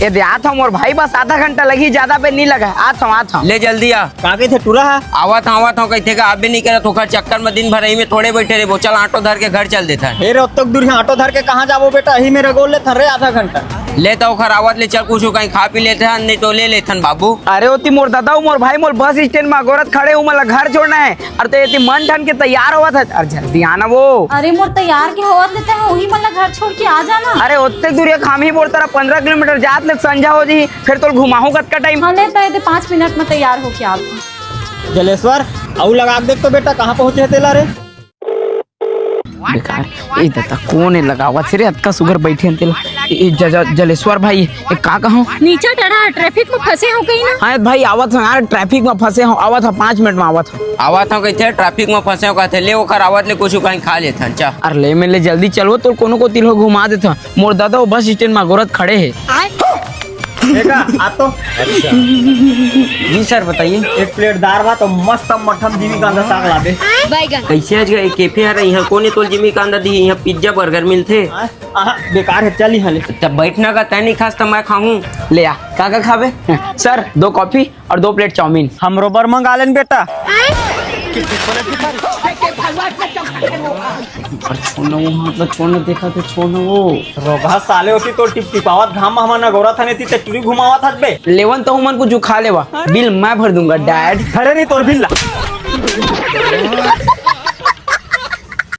ये दे आता हूँ मोर भाई, बस आधा घंटा लगी, ज्यादा पे नहीं लगा। आता हूँ ले जल्दी आ। कहाँ गए थे टूरा है? आवा था कहते का आप भी नहीं करे तो चक्कर में दिन भर यही में थोड़े बैठे रहे। वो चल ऑटो धर के घर चल देता है। अरे अब तक दूर ऑटो धर के कहाँ जाबो बेटा, यही मेरे गोल ले थन रे आधा घंटा। लेता हूँ आवत ले चल कुछ कहीं खा पी लेते हैं, नहीं तो ले लेथन बाबू। अरे होती मोर दादा मोर भाई मोर बस स्टैंड में गोरत खड़े हूँ, मतलब घर छोड़ना है। और तो ये मन ठन के तैयार हुआ था, अरे जल्दी आना वो। अरे मोर तैयार के होत लेते हैं, वही मतलब घर छोड़ के आ जाना। अरे उतने दूर खाम ही बोल तारा 15 किलोमीटर जात ले संझा हो जी, फिर तो घुमाऊ कत का टाइम। हाँ लेता है 5 मिनट में तैयार होके आप। जलेश्वर आऊ लगा देख तो बेटा कहाँ पहुँचे तेला रे। बेकार ए दादा कौन है लगावा सिरे अतका सुगर बैठे हैं तेल। जलेश्वर भाई ये का कहूं, नीचे चढ़ा ट्रैफिक में फंसे हो कहीं ना। हाँ भाई आवत हूँ यार, ट्रैफिक में फंसे हूँ, आवत हूँ 5 मिनट में आवत हूँ। आवा था कहते ट्रैफिक में फंसे हो कहते ले ओकर आवत ले कुछ कहीं खा लेते हैं। चा अरे ले मेले जल्दी चलो तो कोनो को तिल घुमा देता। मोर दादा वो बस स्टैंड में गोरत खड़े है। देखा आ तो जी सर बताइए। एक प्लेट दाल भात और मस्त मटन जीवी का अंदर साग ला दे। कैसे आज गए कैफे है यहाँ कोने तो जिमी का अंदर दी यहाँ पिज्जा बर्गर मिलते। बेकार है चल ही तब बैठना का तय नहीं खास तो मैं खाऊं। ले आ का खावे सर, 2 कॉफी और 2 प्लेट चाउमीन। हम रोबर मंगा लेन बेटा। और छोड़ना वो मतलब छोड़ना देखा तो छोड़ना वो रोगा साले होती तो टिप टिपावत घाम हमारा गोरा था नहीं टूरी घुमावा था बे। लेवन तो मन को जो खा लेवा बिल मैं भर दूंगा डैड। अरे नहीं तोर बिल ला।